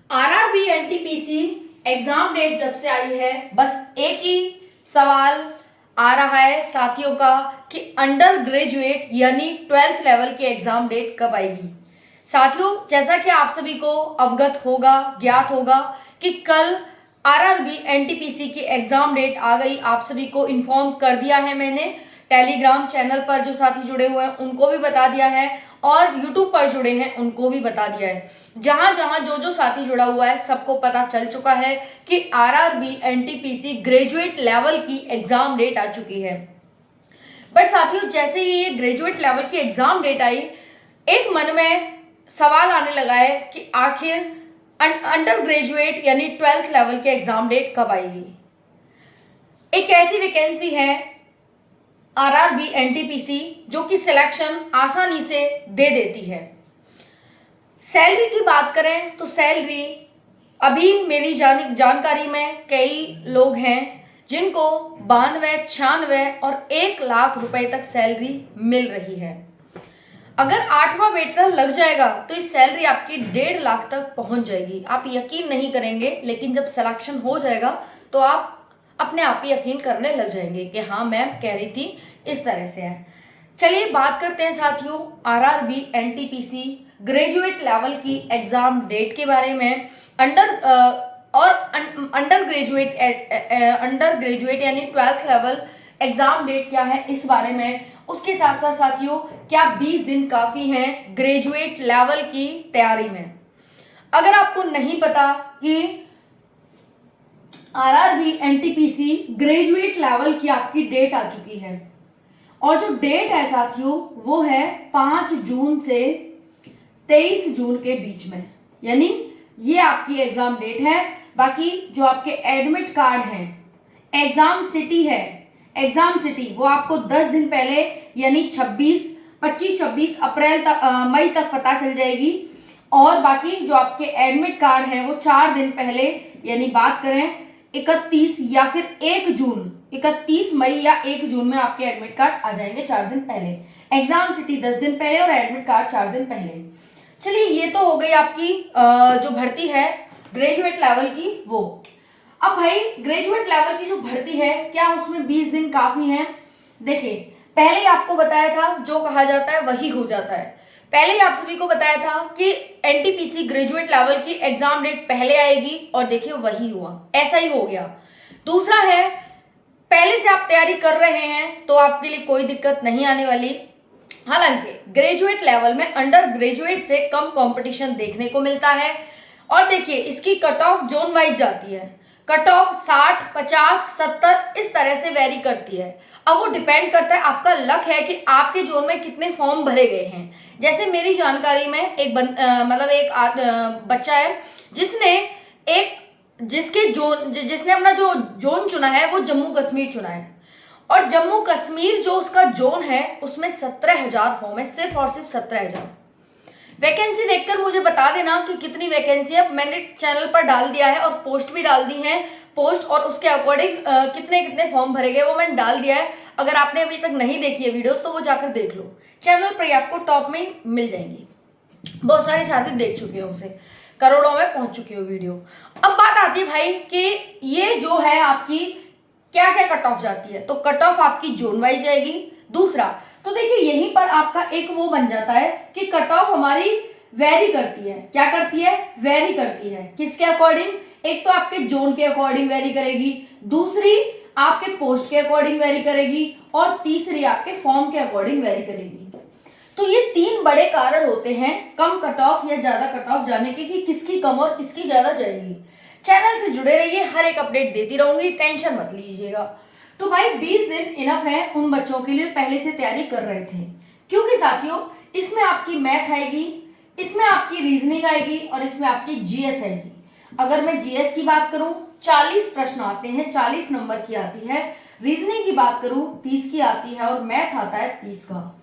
RRB NTPC exam date जब से आई है बस एक ही सवाल आ रहा है साथियों का कि अंडर ग्रेजुएट यानी 12th लेवल की एग्जाम डेट कब आएगी। साथियों, जैसा कि आप सभी को अवगत होगा, ज्ञात होगा कि कल आरआरबी एनटीपीसी की एग्जाम डेट आ गई। आप सभी को इन्फॉर्म कर दिया है मैंने, टेलीग्राम चैनल पर जो साथी जुड़े हुए हैं उनको भी बता दिया है और यूट्यूब पर जुड़े हैं उनको भी बता दिया है। जहां जहां जो जो साथी जुड़ा हुआ है सबको पता चल चुका है कि आरआरबी एनटीपीसी ग्रेजुएट लेवल की एग्जाम डेट आ चुकी है। बट साथियों, जैसे ही ये ग्रेजुएट लेवल की एग्जाम डेट आई, एक मन में सवाल आने लगा है कि आखिर अंडर ग्रेजुएट यानी 12th लेवल की एग्जाम डेट कब आएगी। एक ऐसी वैकेंसी है आरआरबी एनटीपीसी जो कि सिलेक्शन आसानी से दे देती है। सैलरी की बात करें तो सैलरी अभी मेरी जानकारी में कई लोग हैं जिनको 92, 96 और 1 लाख रुपए तक सैलरी मिल रही है। अगर 8वां वेतन लग जाएगा तो इस सैलरी आपकी 1.5 लाख तक पहुंच जाएगी। आप यकीन नहीं करेंगे, लेकिन जब सिलेक्शन हो जाएगा तो आप अपने आप ही यकीन करने लग जाएंगे कि हाँ मैम कह रही थी इस तरह से है। चलिए बात करते हैं साथियों आरआरबी एनटीपीसी ग्रेजुएट लेवल की एग्जाम डेट के बारे में। अंडर ग्रेजुएट यानी 12th लेवल एग्जाम डेट क्या है इस बारे में। उसके साथ साथ साथियों, क्या 20 दिन काफी हैं ग्रेजुएट लेवल की तैयारी में। अगर आपको नहीं पता कि आरआरबी एनटीपीसी ग्रेजुएट लेवल की आपकी डेट आ चुकी है और जो डेट है साथियों वो है 5 जून से 23 जून के बीच में, यानी ये आपकी एग्जाम डेट है। बाकी जो आपके एडमिट कार्ड हैं, एग्जाम सिटी वो आपको 10 दिन पहले यानी 25-26 अप्रैल तक मई तक पता चल जाएगी। और बाकी जो आपके एडमिट कार्ड हैं वो 4 दिन पहले, यानी बात करें 31 या फिर 1 जून, 31 मई या 1 जून में आपके एडमिट कार्ड आ जाएंगे 4 दिन पहले। एग्जाम सिटी 10 दिन पहले और एडमिट कार्ड 4 दिन पहले। चलिए ये तो हो गई आपकी जो भर्ती है ग्रेजुएट लेवल की वो। अब भाई ग्रेजुएट लेवल की जो भर्ती है क्या उसमें 20 दिन काफी हैं? देखिए, पहले ही आपको बताया था जो कहा जाता है वही हो जाता है। पहले ही आप सभी को बताया था कि एनटीपीसी ग्रेजुएट लेवल की एग्जाम डेट पहले आएगी और देखिए वही हुआ, ऐसा ही हो गया। दूसरा है, पहले से आप तैयारी कर रहे हैं तो आपके लिए कोई दिक्कत नहीं आने वाली। हालांकि ग्रेजुएट लेवल में अंडर ग्रेजुएट से कम कंपटीशन देखने को मिलता है और देखिए इसकी कट ऑफ जोन वाइज जाती है। कट ऑफ 60, 50, 70 इस तरह से वेरी करती है। अब वो डिपेंड करता है, आपका लक है कि आपके जोन में कितने फॉर्म भरे गए हैं। जैसे मेरी जानकारी में एक बच्चा है जिसने अपना जो जोन चुना है वो जम्मू कश्मीर चुना है और जम्मू कश्मीर जो उसका जोन है उसमें 17,000 फॉर्म है, सिर्फ और सिर्फ 17,000। वैकेंसी देखकर मुझे बता देना कि कितनी वैकेंसी है। मैंने चैनल पर डाल दिया है और पोस्ट भी डाल दी है, पोस्ट और उसके अकॉर्डिंग कितने कितने फॉर्म भरे गए वो मैंने डाल दिया है। अगर आपने अभी तक नहीं देखी है वीडियोस तो वो जाकर देख लो, चैनल पर आपको टॉप में मिल जाएंगी। बहुत सारे साथी देख चुके हो, उसे करोड़ों में पहुंच चुकी हो वीडियो। अब बात आती है भाई कि ये जो है आपकी क्या क्या कट ऑफ जाती है, तो कट ऑफ आपकी जोन वाइज जाएगी। दूसरा तो देखिए यहीं पर आपका एक वो बन जाता है कि कट ऑफ हमारी वेरी करती है। क्या करती है? वेरी करती है। किसके अकॉर्डिंग? एक तो आपके जोन के अकॉर्डिंग वेरी करेगी, दूसरी आपके पोस्ट के अकॉर्डिंग वेरी करेगी और तीसरी आपके फॉर्म के अकॉर्डिंग वेरी करेगी। तो ये 3 बड़े कारण होते हैं कम कट ऑफ या ज्यादा कट ऑफ जाने के कि किसकी कम और किसकी ज्यादा जाएगी। चैनल से जुड़े रहिए, हर एक अपडेट देती रहूंगी, टेंशन मत लीजिएगा। तो भाई 20 दिन इनफ है उन बच्चों के लिए पहले से तैयारी कर रहे थे, क्योंकि साथियों इसमें आपकी मैथ आएगी, इसमें आपकी रीजनिंग आएगी और इसमें आपकी जीएस आएगी। अगर मैं जीएस की बात करूं 40 प्रश्न आते हैं, 40 नंबर की आती है। रीजनिंग की बात करूं 30 की आती है और मैथ आता है 30 का।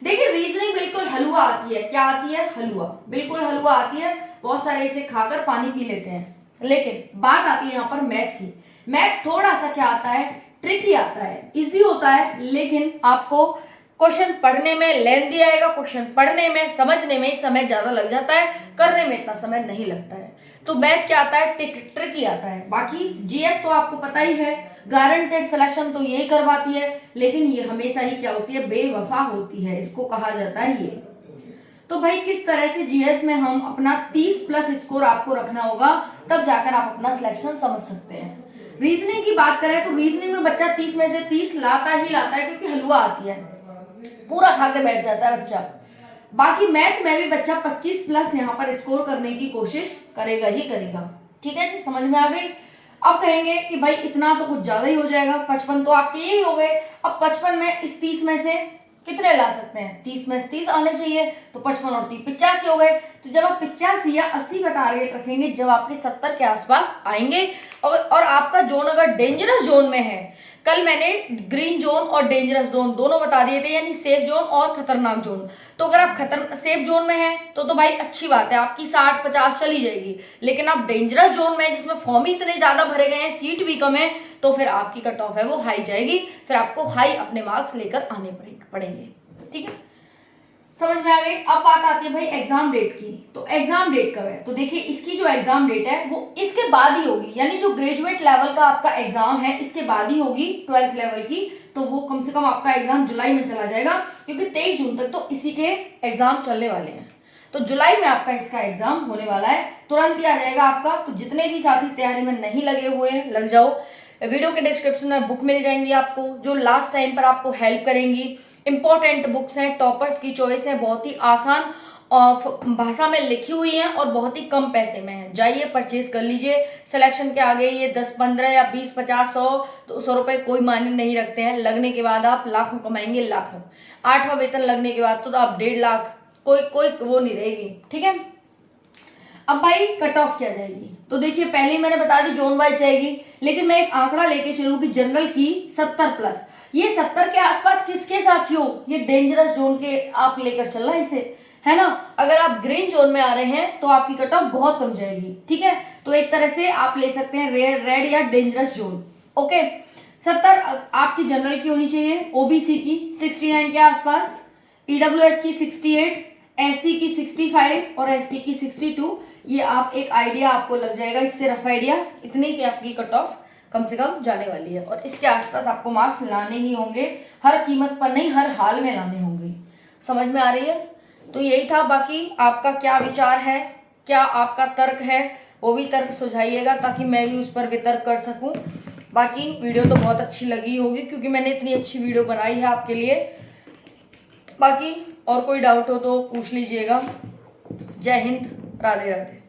देखिए रीजनिंग बिल्कुल हलवा आती है। क्या आती है? हलवा, बिल्कुल हलवा आती है। बहुत सारे इसे खाकर पानी पी लेते हैं। लेकिन बात आती है यहाँ पर मैथ की। मैथ थोड़ा सा क्या आता है? ट्रिकी आता है, इजी होता है, लेकिन आपको क्वेश्चन पढ़ने में लेंथी आएगा, क्वेश्चन पढ़ने में समझने में समय ज्यादा लग जाता है, करने में इतना समय नहीं लगता है। तो मैथ क्या आता है, ट्रिकी आता है। बाकी जीएस तो आपको पता ही है, गारंटेड सिलेक्शन तो यही करवाती है, लेकिन ये हमेशा ही क्या होती है, बेवफा होती है, इसको कहा जाता है ये। तो भाई किस तरह से जीएस में हम अपना 30+ स्कोर आपको रखना होगा, तब जाकर आप अपना सिलेक्शन समझ सकते हैं। रीजनिंग की बात करें तो रीजनिंग में बच्चा 30 में से 30 लाता ही लाता है, क्योंकि हलवा आती है, पूरा खा के बैठ जाता है बच्चा। बाकी मैथ में भी बच्चा 25+ यहाँ पर स्कोर करने की कोशिश करेगा ही करेगा। ठीक है जी, समझ में आ गई। अब कहेंगे कि भाई इतना तो कुछ ज्यादा ही हो जाएगा, 55 तो आपके यही हो गए। अब 55 में इस 30 में से कितने ला सकते हैं, 30 में 30 आने चाहिए, तो 55 और 30 85 हो गए। तो जब आप 85 या 80 का टारगेट रखेंगे, जब आपके 70 के आसपास आएंगे, और आपका जोन अगर डेंजरस जोन में है, कल मैंने ग्रीन जोन और डेंजरस जोन दोनों बता दिए थे, यानी सेफ जोन और खतरनाक जोन। तो अगर आप सेफ जोन में हैं तो भाई अच्छी बात है, आपकी 60-50 चली जाएगी। लेकिन आप डेंजरस जोन में, जिसमें फॉर्म ही इतने ज्यादा भरे गए हैं, सीट भी कम है, तो फिर आपकी कट ऑफ है वो हाई जाएगी, फिर आपको हाई अपने मार्क्स लेकर आने पड़ेंगे। ठीक है, समझ में आ गई। अब बात आती है भाई एग्जाम डेट की। तो एग्जाम डेट कब है, तो देखिए इसकी जो एग्जाम डेट है वो इसके बाद ही होगी, यानी जो ग्रेजुएट लेवल का आपका एग्जाम है इसके बाद ही होगी 12th लेवल की। तो वो कम से कम आपका एग्जाम जुलाई में चला जाएगा, क्योंकि 23 जून तक तो इसी के एग्जाम चलने वाले हैं। तो जुलाई में आपका इसका एग्जाम होने वाला है, तुरंत ही आ जाएगा आपका। तो जितने भी साथी तैयारी में नहीं लगे हुए हैं, लग जाओ। वीडियो के डिस्क्रिप्शन में बुक मिल जाएंगी आपको, जो लास्ट टाइम पर आपको हेल्प करेंगी। इंपॉर्टेंट बुक्स हैं, टॉपर्स की चॉइस है, बहुत ही आसान और भाषा में लिखी हुई है और बहुत ही कम पैसे में है। जाइए परचेज कर लीजिए। सिलेक्शन के आगे ये 10-15 या 20-50 100-200 रुपए कोई मायने नहीं रखते हैं। लगने के बाद आप लाखों कमाएंगे, लाखों। 8वां वेतन लगने के बाद तो आप 1.5 लाख, कोई वो नहीं रहेगी। ठीक है, अब भाई कट ऑफ क्या जाएगी, तो देखिए पहले ही मैंने बता दी जोन वाइज जाएगी, लेकिन मैं एक आंकड़ा लेके चलूंगी जनरल की 70+। ये 70 के आसपास किसके साथ हो, ये डेंजरस जोन के आप लेकर चल रहे हैं इसे, है ना। अगर आप ग्रीन जोन में आ रहे हैं तो आपकी कट ऑफ बहुत कम जाएगी। ठीक है, तो एक तरह से आप ले सकते हैं रेड या डेंजरस जोन। ओके, 70 आपकी जनरल की होनी चाहिए, ओबीसी की 69 के आसपास, ईडब्ल्यूएस की 68, एससी की 65 और एसटी की 62। ये आप एक आइडिया आपको लग जाएगा, इससे रफ आइडिया इतनी की आपकी कट ऑफ कम से कम जाने वाली है, और इसके आसपास आपको मार्क्स लाने ही होंगे, हर कीमत पर नहीं, हर हाल में लाने होंगे। समझ में आ रही है। तो यही था। बाकी आपका क्या विचार है, क्या आपका तर्क है, वो भी तर्क सुझाइएगा, ताकि मैं भी उस पर वितर्क कर सकूं। बाकी वीडियो तो बहुत अच्छी लगी होगी, क्योंकि मैंने इतनी अच्छी वीडियो बनाई है आपके लिए। बाकी और कोई डाउट हो तो पूछ लीजिएगा। जय हिंद, राधे राधे।